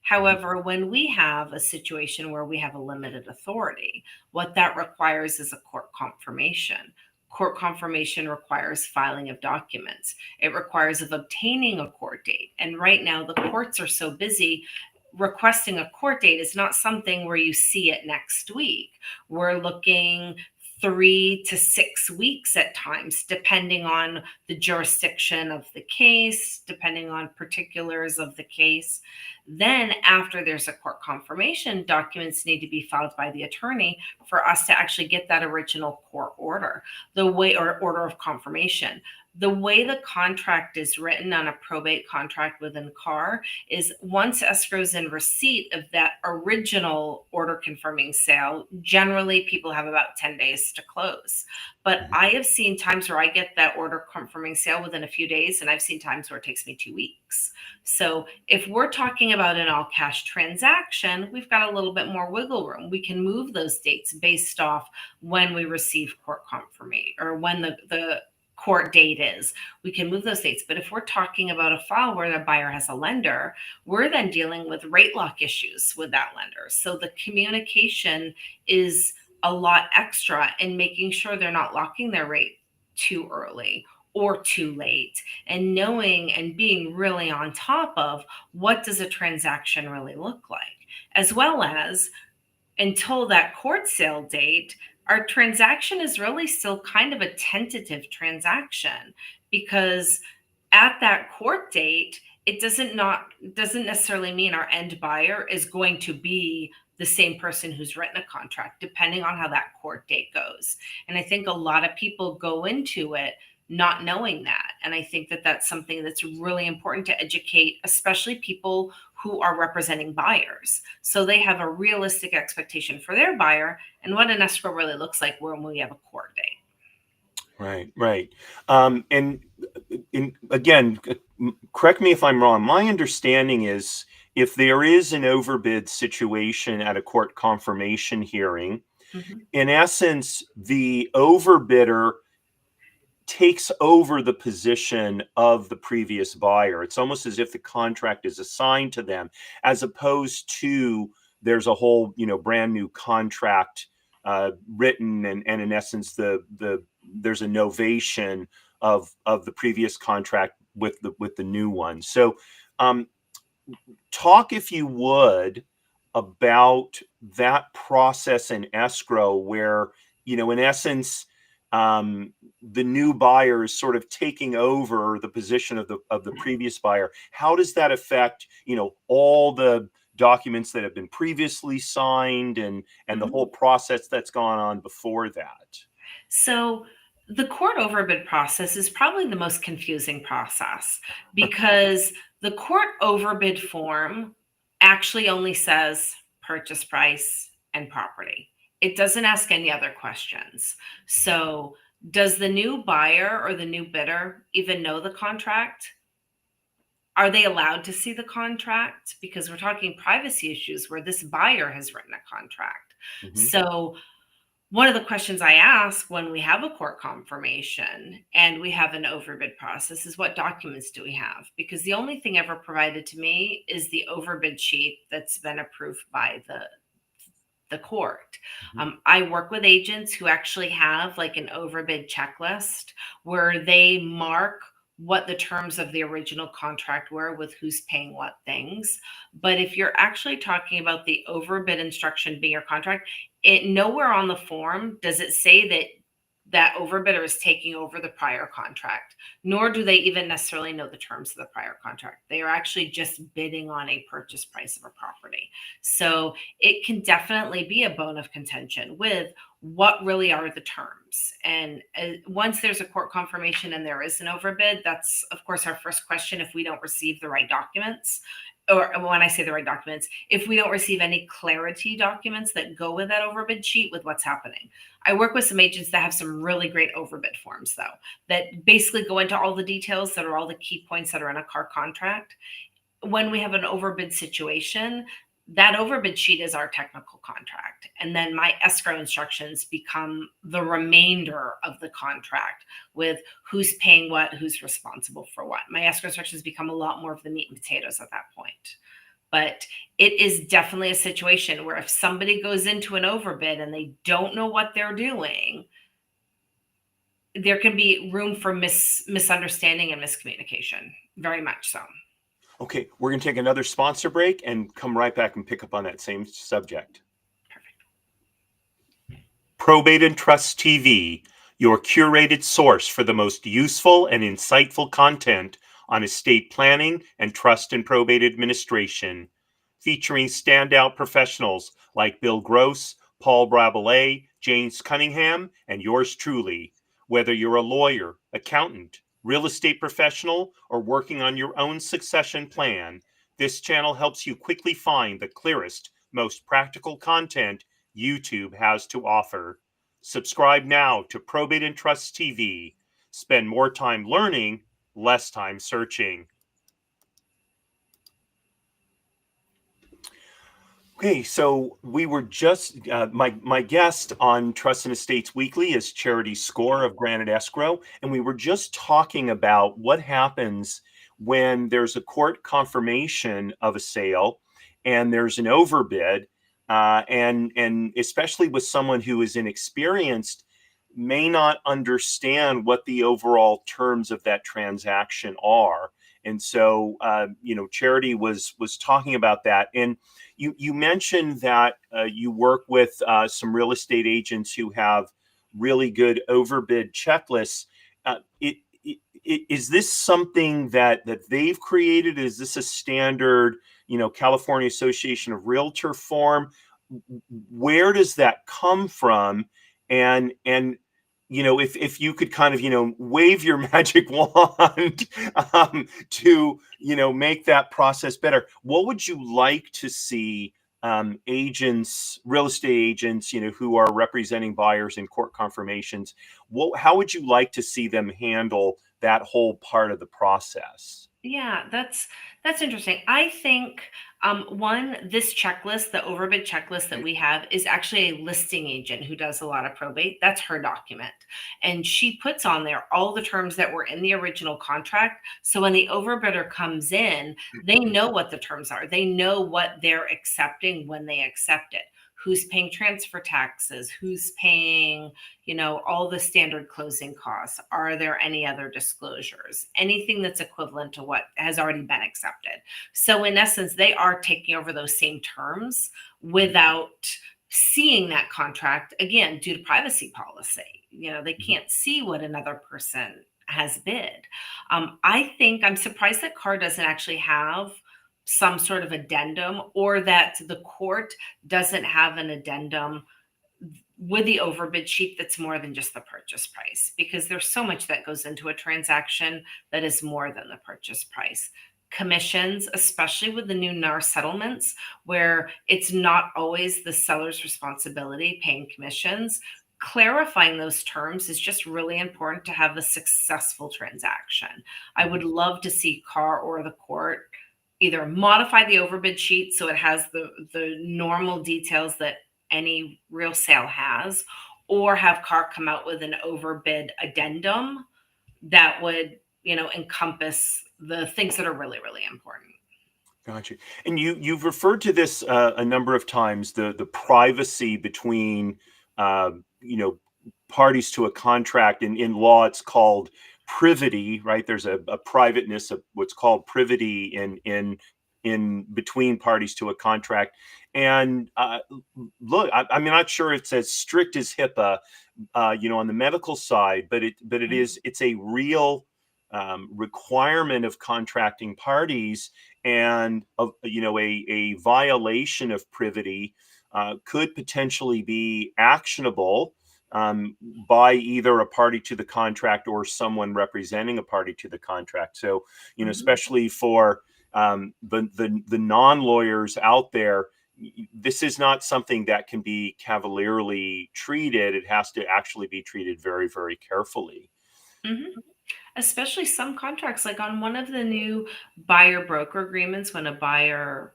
However, when we have a situation where we have a limited authority, what that requires is a court confirmation. Court confirmation requires filing of documents. It requires of obtaining a court date. And right now, the courts are so busy. Requesting a court date is not something where you see it next week. We're looking 3 to 6 weeks at times, depending on the jurisdiction of the case, depending on particulars of the case. Then, after there's a court confirmation, documents need to be filed by the attorney for us to actually get that original court order, or order of confirmation. The way the contract is written on a probate contract within CAR is once escrow's in receipt of that original order confirming sale, generally people have about 10 days to close. But I have seen times where I get that order confirming sale within a few days, and I've seen times where it takes me 2 weeks. So if we're talking about an all cash transaction, we've got a little bit more wiggle room. We can move those dates based off when we receive court confirmation or when the court date is. We can move those dates. But if we're talking about a file where the buyer has a lender, we're then dealing with rate lock issues with that lender. So the communication is a lot extra in making sure they're not locking their rate too early or too late, and knowing and being really on top of what does a transaction really look like, as well as until that court sale date, our transaction is really still kind of a tentative transaction, because at that court date, it doesn't necessarily mean our end buyer is going to be the same person who's written a contract, depending on how that court date goes. And I think a lot of people go into it not knowing that. And I think that that's something that's really important to educate, especially people who are representing buyers. So they have a realistic expectation for their buyer and what an escrow really looks like when we have a court date. Right, right. And again, correct me if I'm wrong. My understanding is if there is an overbid situation at a court confirmation hearing, Mhm. in essence, the overbidder takes over the position of the previous buyer. It's almost as if the contract is assigned to them, as opposed to there's a whole brand new contract written, and in essence there's a novation of the previous contract with the new one. So um, talk, if you would, about that process in escrow where, in essence, the new buyer is sort of taking over the position of the previous buyer. How does that affect, all the documents that have been previously signed and the whole process that's gone on before that? So the court overbid process is probably the most confusing process because the court overbid form actually only says purchase price and property. It doesn't ask any other questions. So does the new buyer or the new bidder even know the contract? Are they allowed to see the contract? Because we're talking privacy issues where this buyer has written a contract. So one of the questions I ask when we have a court confirmation and we have an overbid process is, what documents do we have? Because the only thing ever provided to me is the overbid sheet that's been approved by the court. I work with agents who actually have like an overbid checklist where they mark what the terms of the original contract were with who's paying what things. But if you're actually talking about the overbid instruction being your contract, it nowhere on the form does it say that that overbidder is taking over the prior contract, nor do they even necessarily know the terms of the prior contract. They are actually just bidding on a purchase price of a property. So it can definitely be a bone of contention with what really are the terms. And once there's a court confirmation and there is an overbid, that's of course our first question. If we don't receive the right documents, or when I say the right documents, if we don't receive any clarity documents that go with that overbid sheet with what's happening. I work with some agents that have some really great overbid forms, though, that basically go into all the details that are all the key points that are in a car contract. When we have an overbid situation, that overbid sheet is our technical contract. And then my escrow instructions become the remainder of the contract with who's paying what, who's responsible for what. My escrow instructions become a lot more of the meat and potatoes at that point. But it is definitely a situation where if somebody goes into an overbid and they don't know what they're doing, there can be room for misunderstanding and miscommunication, very much so. Okay, we're going to take another sponsor break and come right back and pick up on that same subject. Perfect. Probate and Trust TV, your curated source for the most useful and insightful content on estate planning and trust and probate administration, featuring standout professionals like Bill Gross, Paul Brabelet, James Cunningham, and yours truly. Whether you're a lawyer, accountant, real estate professional, or working on your own succession plan, this channel helps you quickly find the clearest, most practical content YouTube has to offer. Subscribe now to Probate and Trust TV. Spend more time learning, less time searching. Okay, so we were just, my guest on Trust and Estates Weekly is Charity Skore of Granite Escrow, and we were just talking about what happens when there's a court confirmation of a sale and there's an overbid, and especially with someone who is inexperienced, may not understand what the overall terms of that transaction are. And so, Charity was talking about that. And you mentioned that you work with some real estate agents who have really good overbid checklists. Is this something that they've created? Is this a standard, California Association of Realtor form? Where does that come from? And if you could kind of, wave your magic wand to, make that process better, what would you like to see agents, real estate agents, who are representing buyers in court confirmations, how would you like to see them handle that whole part of the process? Yeah, that's interesting. I think this checklist, the overbid checklist that we have, is actually a listing agent who does a lot of probate. That's her document, and she puts on there all the terms that were in the original contract. So when the overbidder comes in, they know what the terms are. They know what they're accepting when they accept it. Who's paying transfer taxes? Who's paying, all the standard closing costs? Are there any other disclosures? Anything that's equivalent to what has already been accepted. So in essence, they are taking over those same terms without seeing that contract, again, due to privacy policy. They can't see what another person has bid. I think I'm surprised that CAR doesn't actually have some sort of addendum, or that the court doesn't have an addendum with the overbid sheet that's more than just the purchase price, because there's so much that goes into a transaction that is more than the purchase price. Commissions, especially with the new NAR settlements, where it's not always the seller's responsibility paying commissions. Clarifying those terms is just really important to have a successful transaction. I would love to see CAR or the court either modify the overbid sheet so it has the normal details that any real sale has, or have CAR come out with an overbid addendum that would, encompass the things that are really, really important. Gotcha. And you've referred to this a number of times, the privacy between you know, parties to a contract. In law, it's called privity, right? There's a privateness of what's called privity in between parties to a contract. And look, I'm not sure it's as strict as HIPAA, on the medical side, but it's a real requirement of contracting parties, and a violation of privity could potentially be actionable by either a party to the contract or someone representing a party to the contract. So, especially for the non-lawyers out there, this is not something that can be cavalierly treated. It has to actually be treated very, very carefully. Mm-hmm. Especially some contracts, like on one of the new buyer broker agreements, when a buyer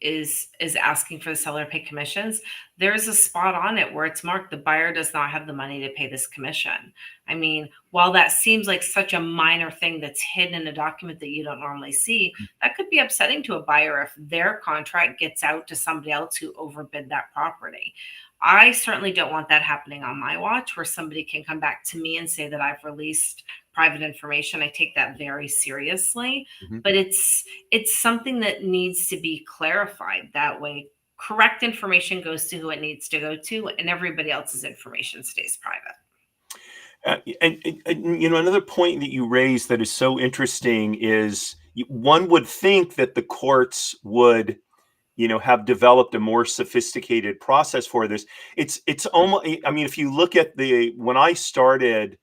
is asking for the seller to pay commissions, there's a spot on it where it's marked the buyer does not have the money to pay this commission. I mean, while that seems like such a minor thing that's hidden in a document that you don't normally see, that could be upsetting to a buyer if their contract gets out to somebody else who overbid that property. I certainly don't want that happening on my watch, where somebody can come back to me and say that I've released private information. I take that very seriously, Mhm. but it's something that needs to be clarified. That way, correct information goes to who it needs to go to, and everybody else's information stays private. And another point that you raised that is so interesting is one would think that the courts would have developed a more sophisticated process for this. It's almost, I mean, if you look at when I started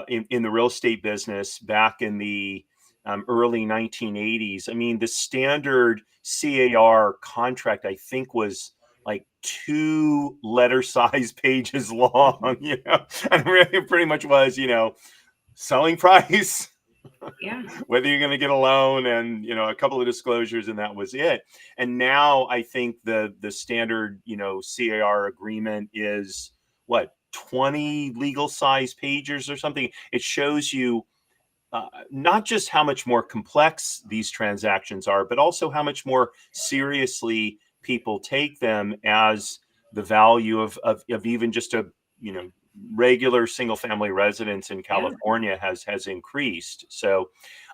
in the real estate business back in the early 1980s, I mean, the standard CAR contract, I think, was like 2 letter size pages long, and really it pretty much was, selling price, Yeah. whether you're going to get a loan, and a couple of disclosures, and that was it. And now I think the standard CAR agreement is what, 20 legal size pages or something. It shows you not just how much more complex these transactions are, but also how much more seriously people take them, as the value of even just a regular single family residence in Yeah. California has increased. So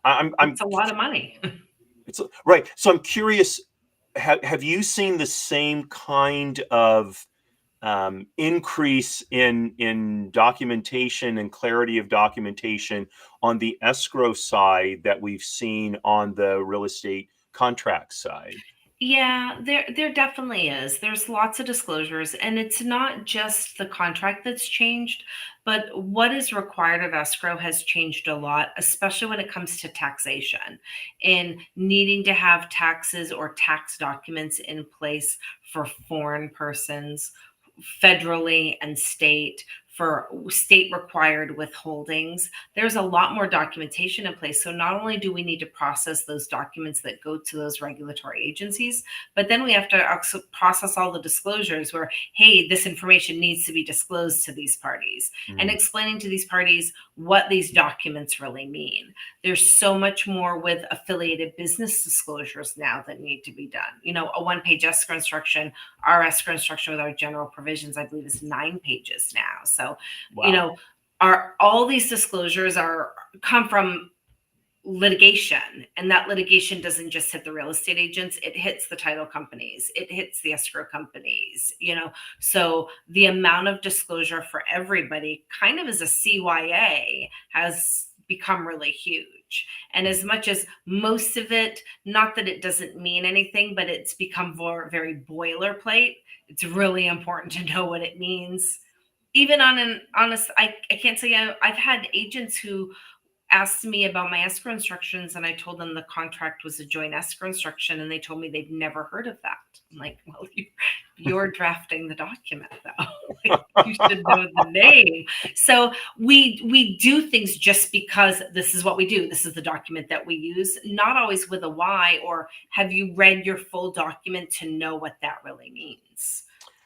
It's a lot of money. it's right. So I'm curious, have you seen the same kind of increase in documentation and clarity of documentation on the escrow side that we've seen on the real estate contract side? Yeah, there definitely is. There's lots of disclosures, and it's not just the contract that's changed, but what is required of escrow has changed a lot, especially when it comes to taxation and needing to have taxes or tax documents in place for foreign persons, federally and state, for state required withholdings. There's a lot more documentation in place. So not only do we need to process those documents that go to those regulatory agencies, but then we have to also process all the disclosures where, hey, this information needs to be disclosed to these parties, and explaining to these parties what these documents really mean. There's so much more with affiliated business disclosures now that need to be done. A one-page escrow instruction, our escrow instruction with our general provisions, I believe, is 9 pages now. So, Wow. all these disclosures come from litigation, and that litigation doesn't just hit the real estate agents, it hits the title companies, it hits the escrow companies. So the amount of disclosure for everybody, kind of as a CYA, has become really huge. And as much as most of it, not that it doesn't mean anything, but it's become very boilerplate, it's really important to know what it means. Even on an honest, I can't say I've had agents who asked me about my escrow instructions, and I told them the contract was a joint escrow instruction, and they told me they've never heard of that. I'm like, well, you're drafting the document though. Like, you should know the name. So we do things just because this is what we do. This is the document that we use, not always with a why, or have you read your full document to know what that really means.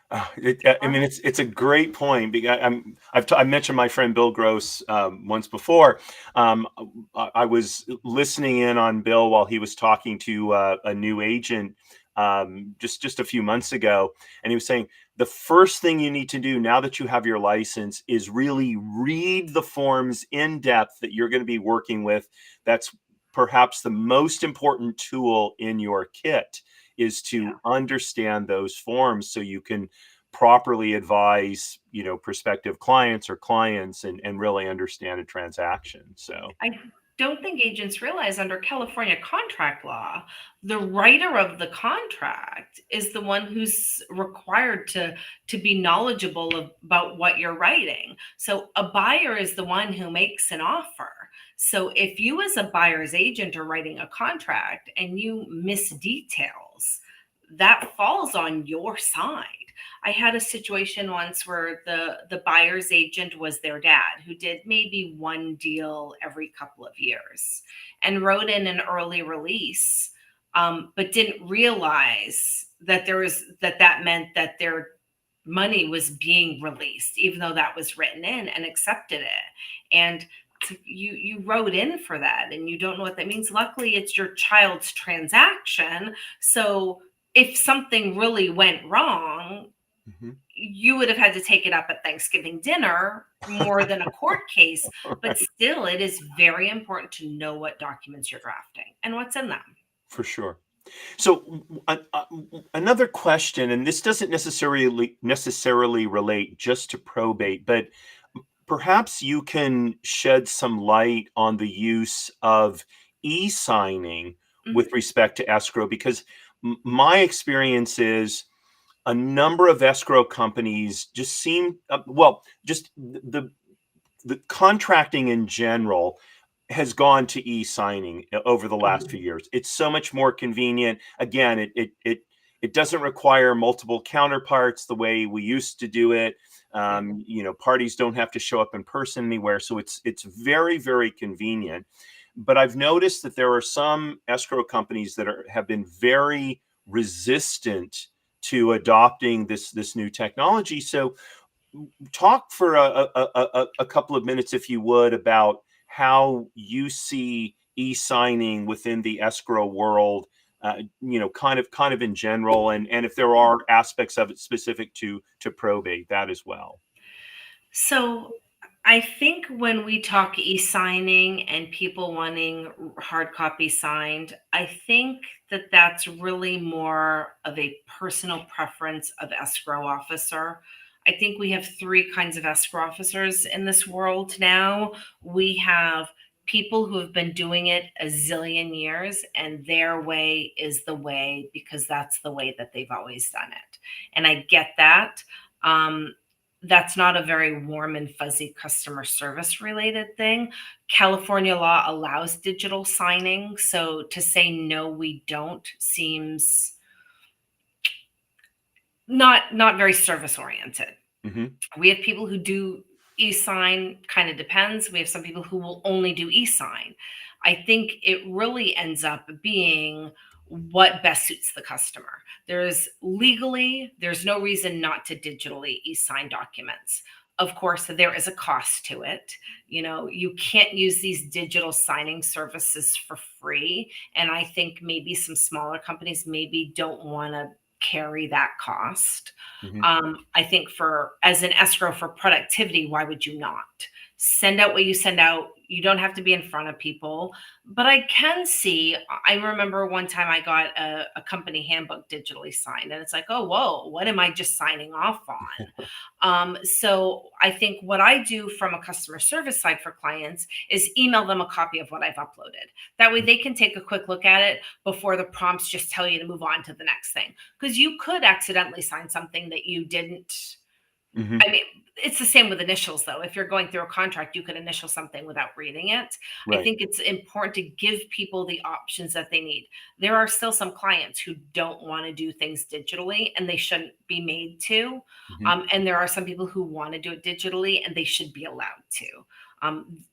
I mean, it's a great point because I mentioned my friend Bill Gross once before. I was listening in on Bill while he was talking to a new agent just a few months ago, and he was saying the first thing you need to do now that you have your license is really read the forms in depth that you're going to be working with. That's perhaps the most important tool in your kit, is to understand those forms so you can properly advise, prospective clients or clients, and really understand a transaction. So I don't think agents realize under California contract law, the writer of the contract is the one who's required to be knowledgeable about what you're writing. So a buyer is the one who makes an offer. So if you as a buyer's agent are writing a contract and you miss details, that falls on your side. I had a situation once where the buyer's agent was their dad, who did maybe one deal every couple of years and wrote in an early release, but didn't realize that that meant that their money was being released, even though that was written in, and accepted it. And you wrote in for that and you don't know what that means. Luckily, it's your child's transaction. So if something really went wrong, you would have had to take it up at Thanksgiving dinner more than a court case. But still, it is very important to know what documents you're drafting and what's in them. for sure. So another question, and this doesn't necessarily relate just to probate, but perhaps you can shed some light on the use of e-signing with respect to escrow, because my experience is a number of escrow companies just seem just the contracting in general has gone to e-signing over the last few years. It's so much more convenient. Again, it doesn't require multiple counterparts the way we used to do it. Parties don't have to show up in person anywhere, so it's very, very convenient. But I've noticed that there are some escrow companies that have been very resistant to adopting this new technology. So talk for a couple of minutes, if you would, about how you see e-signing within the escrow world, kind of in general, and if there are aspects of it specific to probate, that as well. So I think when we talk e-signing and people wanting hard copy signed, I think that that's really more of a personal preference of escrow officer. I think we have three kinds of escrow officers in this world now. We have people who have been doing it a zillion years, and their way is the way because that's the way that they've always done it. And I get that. That's not a very warm and fuzzy customer service related thing. California law allows digital signing. So to say no, we don't seems not very service oriented. We have people who do e-sign, kind of depends. We have some people who will only do e-sign. I think it really ends up being what best suits the customer. There's no reason not to digitally e-sign documents. Of course, there is a cost to it. You can't use these digital signing services for free. And I think maybe some smaller companies maybe don't want to carry that cost. I think as an escrow for productivity, why would you not? Send out what you send out. You don't have to be in front of people. But I can see, I remember one time I got a company handbook digitally signed, and it's like, oh, whoa, what am I just signing off on? So I think what I do from a customer service side for clients is email them a copy of what I've uploaded. That way they can take a quick look at it before the prompts just tell you to move on to the next thing. Because you could accidentally sign something that you didn't. Hmm. I mean, it's the same with initials, though. If you're going through a contract, you could initial something without reading it. I Right. think it's important to give people the options that they need. There are still some clients who don't want to do things digitally, and they shouldn't be made to. Hmm. And there are some people who want to do it digitally, and they should be allowed to. Um,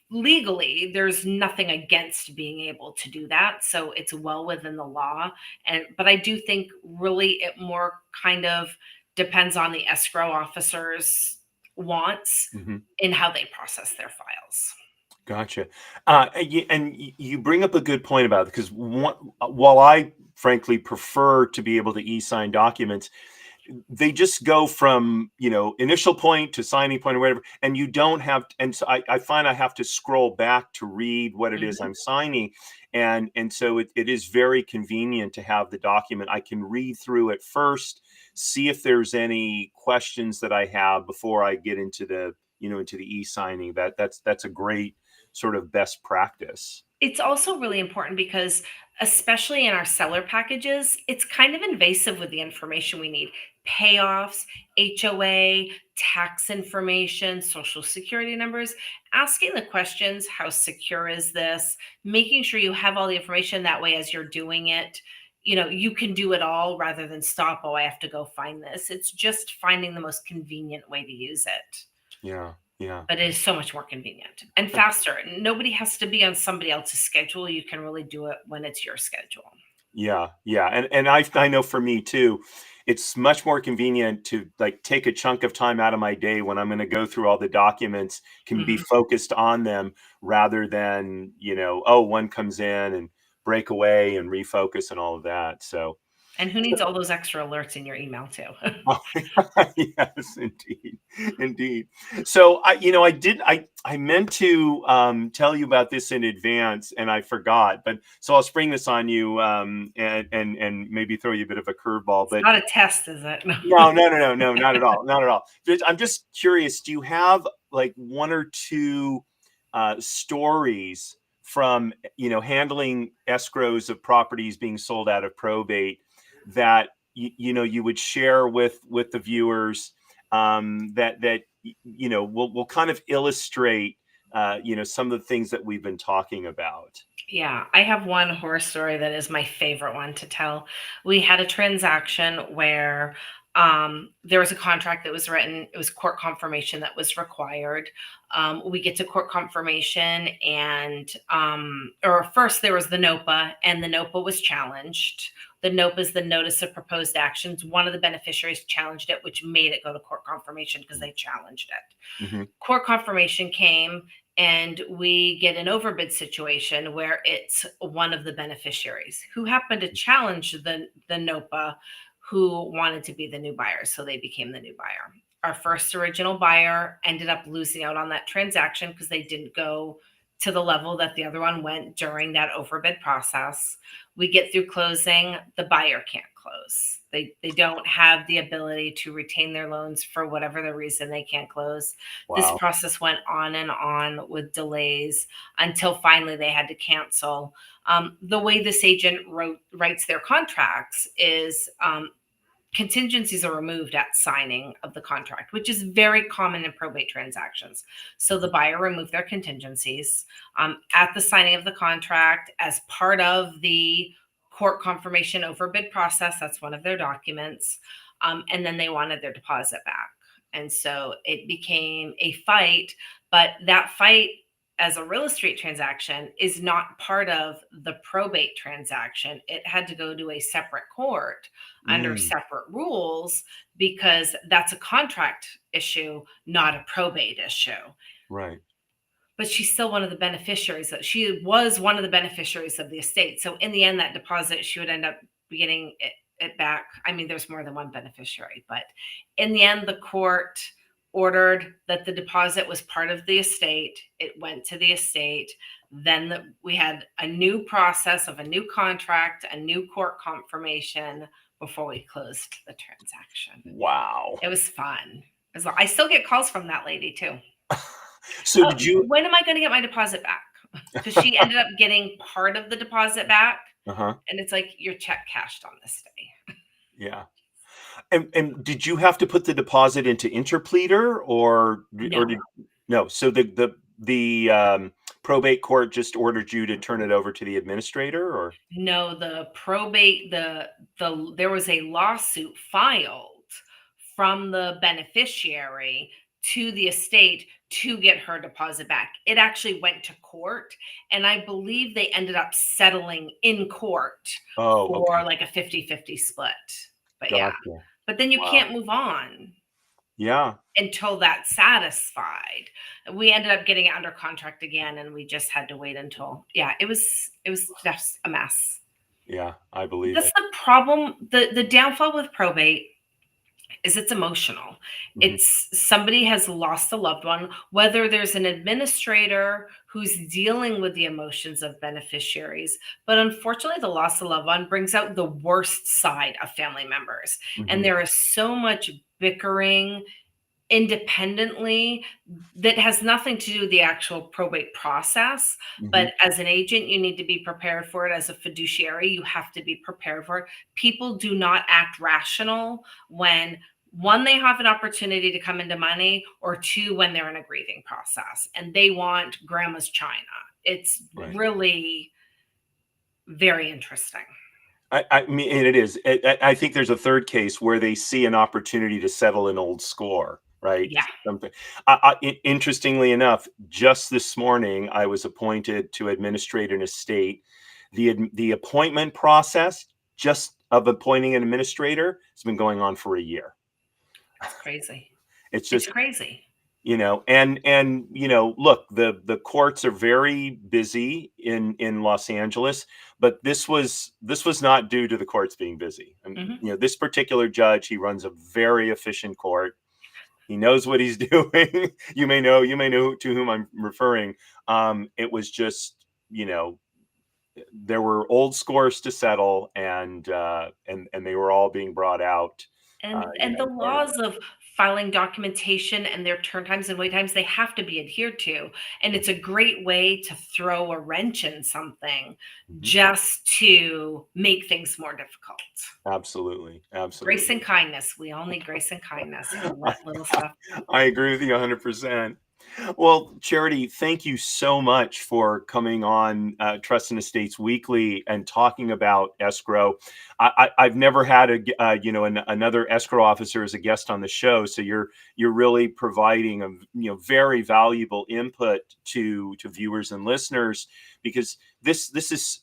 Legally, there's nothing against being able to do that, so it's well within the law. And but I do think really it more kind of depends on the escrow officer's wants Hmm. in how they process their files. Gotcha. You bring up a good point about it because while I frankly prefer to be able to e-sign documents, they just go from initial point to signing point or whatever, and you don't have, and so I find I have to scroll back to read what it is Mhm. I'm signing, and so it is very convenient to have the document. I can read through it first, see if there's any questions that I have before I get into the e-signing. That's a great sort of best practice. It's also really important because, especially in our seller packages, it's kind of invasive with the information we need: payoffs, HOA, tax information, social security numbers. Asking the questions, how secure is this? Making sure you have all the information, that way, as you're doing it, you can do it all rather than stop. Oh, I have to go find this. It's just finding the most convenient way to use it. Yeah, yeah. But it is so much more convenient and faster. Nobody has to be on somebody else's schedule. You can really do it when it's your schedule. Yeah, yeah, and I know for me too, it's much more convenient to like take a chunk of time out of my day when I'm going to go through all the documents, can be Mhm. focused on them rather than oh, one comes in and break away and refocus and all of that. So And who needs all those extra alerts in your email too? oh, yes, indeed, indeed. So I meant to tell you about this in advance, and I forgot. But so I'll spring this on you, and maybe throw you a bit of a curveball. It's But not a test, is it? No. no, no, no, no, no, not at all, not at all. I'm just curious. Do you have like one or two stories from handling escrows of properties being sold out of probate that you would share with the viewers, that will kind of illustrate some of the things that we've been talking about? Yeah, I have one horror story that is my favorite one to tell. We had a transaction where there was a contract that was written. It was court confirmation that was required. We get to court confirmation, and or first there was the NOPA, and the NOPA was challenged. The NOPA is the Notice of Proposed Actions. One of the beneficiaries challenged it, which made it go to court confirmation because they challenged it. Hmm. Court confirmation came, and we get an overbid situation where it's one of the beneficiaries who happened to challenge the NOPA, who wanted to be the new buyer, so they became the new buyer. Our first original buyer ended up losing out on that transaction because they didn't go to the level that the other one went during that overbid process. We get through closing, the buyer can't close. They don't have the ability to retain their loans for whatever the reason. They can't close. This Wow. process went on and on with delays until finally they had to cancel. The way this agent writes their contracts is contingencies are removed at signing of the contract, which is very common in probate transactions. So the buyer removed their contingencies at the signing of the contract as part of the court confirmation overbid process. That's one of their documents. And then they wanted their deposit back. And so it became a fight, but that fight as a real estate transaction is not part of the probate transaction. It had to go to a separate court under Mm, separate rules because that's a contract issue, not a probate issue. right. But she's still one of the beneficiaries. She was one of the beneficiaries of the estate. So in the end, that deposit, she would end up getting it back. I mean, there's more than one beneficiary, but in the end, the court ordered that the deposit was part of the estate. It went to the estate. Then we had a new process of a new contract, a new court confirmation before we closed the transaction. Wow. It was fun. I still get calls from that lady too. So did you? When am I going to get my deposit back? Because she ended up getting part of the deposit back. Uh-huh. And it's like, your check cashed on this day. Yeah. And did you have to put the deposit into interpleader or No. no? So the probate court just ordered you to turn it over to the administrator, or? No, the probate, there was a lawsuit filed from the beneficiary to the estate to get her deposit back. It actually went to court, and I believe they ended up settling in court for Okay. like a 50-50 split. But Gotcha. yeah, but then you Wow. can't move on Yeah. until that's satisfied. We ended up getting it under contract again, and we just had to wait until, it was just a mess. Yeah, I believe That's it. the problem. The downfall with probate is it's emotional. It's somebody has lost a loved one, whether there's an administrator who's dealing with the emotions of beneficiaries. But unfortunately, the loss of a loved one brings out the worst side of family members. And there is so much bickering independently that has nothing to do with the actual probate process. But as an agent, you need to be prepared for it. As a fiduciary, you have to be prepared for it. People do not act rational when, one, they have an opportunity to come into money, or two, when they're in a grieving process and they want grandma's china. It's really very interesting. I mean, and it is. I think there's a third case where they see an opportunity to settle an old score, right? Yeah. Something. Interestingly enough, just this morning, I was appointed to administrate an estate. The appointment process, just of appointing an administrator, has been going on for a year. It's crazy. It's just crazy. And look, the courts are very busy in Los Angeles, but this was not due to the courts being busy. And this particular judge, he runs a very efficient court. He knows what he's doing. You may know to whom I'm referring. It was just, there were old scores to settle, and they were all being brought out. And the laws of filing documentation and their turn times and wait times, they have to be adhered to. And it's a great way to throw a wrench in something just to make things more difficult. Absolutely. Grace and kindness. We all need grace and kindness to let little stuff. I agree with you 100%. Well, Charity, thank you so much for coming on Trust and Estates Weekly and talking about escrow. I've never had another escrow officer as a guest on the show, so you're really providing a very valuable input to viewers and listeners, because this is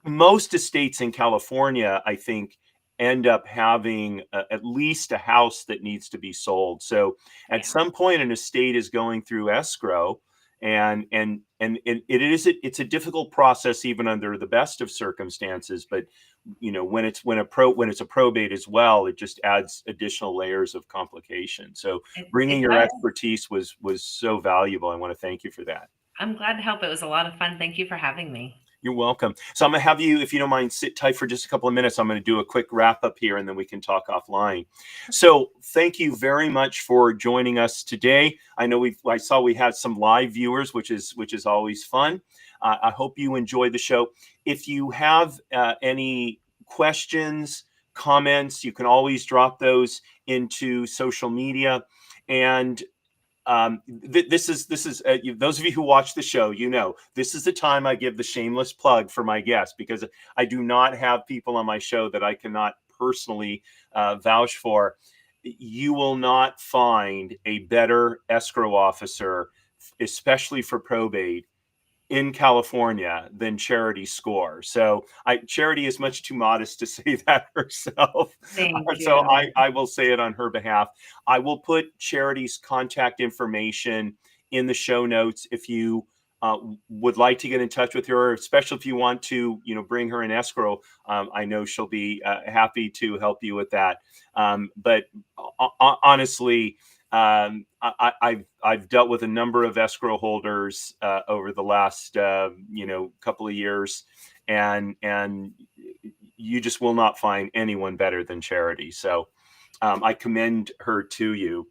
most estates in California, I think, end up having at least a house that needs to be sold. So at some point, an estate is going through escrow, and it's a difficult process even under the best of circumstances. But when it's a probate as well, it just adds additional layers of complication. So bringing your expertise was so valuable. I want to thank you for that. I'm glad to help. It was a lot of fun. Thank you for having me. You're welcome. So I'm going to have you, if you don't mind, sit tight for just a couple of minutes. I'm going to do a quick wrap up here, and then we can talk offline. So thank you very much for joining us today. I know I saw we had some live viewers, which is always fun. I hope you enjoyed the show. If you have any questions, comments, you can always drop those into social media. And this is those of you who watch the show, this is the time I give the shameless plug for my guests, because I do not have people on my show that I cannot personally vouch for. You will not find a better escrow officer, especially for probate, in California than Charity Skore. So Charity is much too modest to say that herself. Thank you. So I will say it on her behalf. I will put Charity's contact information in the show notes if you would like to get in touch with her, especially if you want to, bring her in escrow. I know she'll be happy to help you with that. But honestly, I've dealt with a number of escrow holders over the last couple of years, and you just will not find anyone better than Charity. So I commend her to you.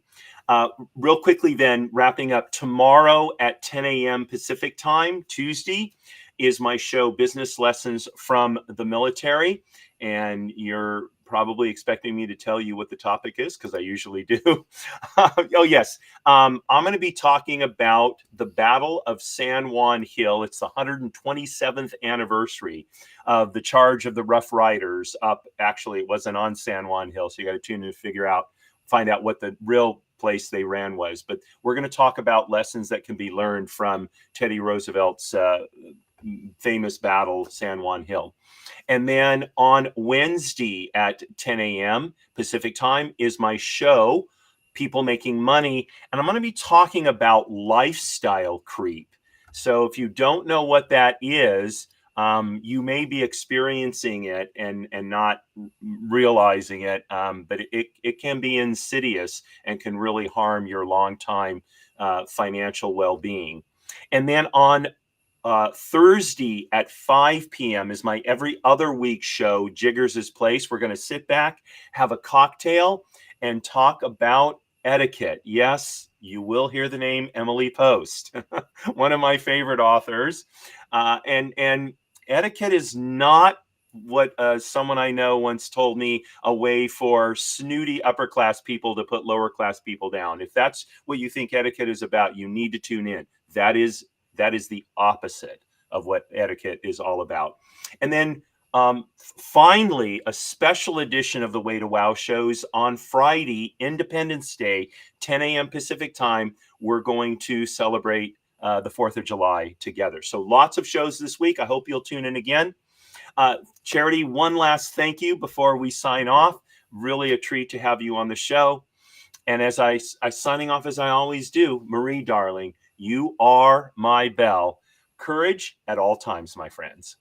Real quickly, then, wrapping up, tomorrow at 10 a.m. Pacific time, Tuesday, is my show, Business Lessons from the Military. And you're probably expecting me to tell you what the topic is, because I usually do. Oh, yes. I'm going to be talking about the Battle of San Juan Hill. It's the 127th anniversary of the charge of the Rough Riders up. Actually, it wasn't on San Juan Hill, so you got to tune in to find out what the real place they ran was. But we're going to talk about lessons that can be learned from Teddy Roosevelt's famous battle, San Juan Hill. And then on Wednesday at 10 a.m. Pacific time is my show, People Making Money. And I'm going to be talking about lifestyle creep. So if you don't know what that is, you may be experiencing it and not realizing it, but it can be insidious and can really harm your long-time financial well-being. And then on Thursday at 5 p.m. is my every other week show, Jiggers' Place. We're going to sit back, have a cocktail, and talk about etiquette. Yes, you will hear the name Emily Post, one of my favorite authors. And etiquette is not what someone I know once told me, a way for snooty upper class people to put lower class people down. If that's what you think etiquette is about, you need to tune in. That is the opposite of what etiquette is all about. And then finally, a special edition of the Way to Wow shows on Friday, Independence Day, 10 a.m. Pacific time. We're going to celebrate the 4th of July together. So lots of shows this week. I hope you'll tune in again. Charity, one last thank you before we sign off. Really a treat to have you on the show. And as I signing off, as I always do, Marie, darling, you are my belle. Courage at all times, my friends.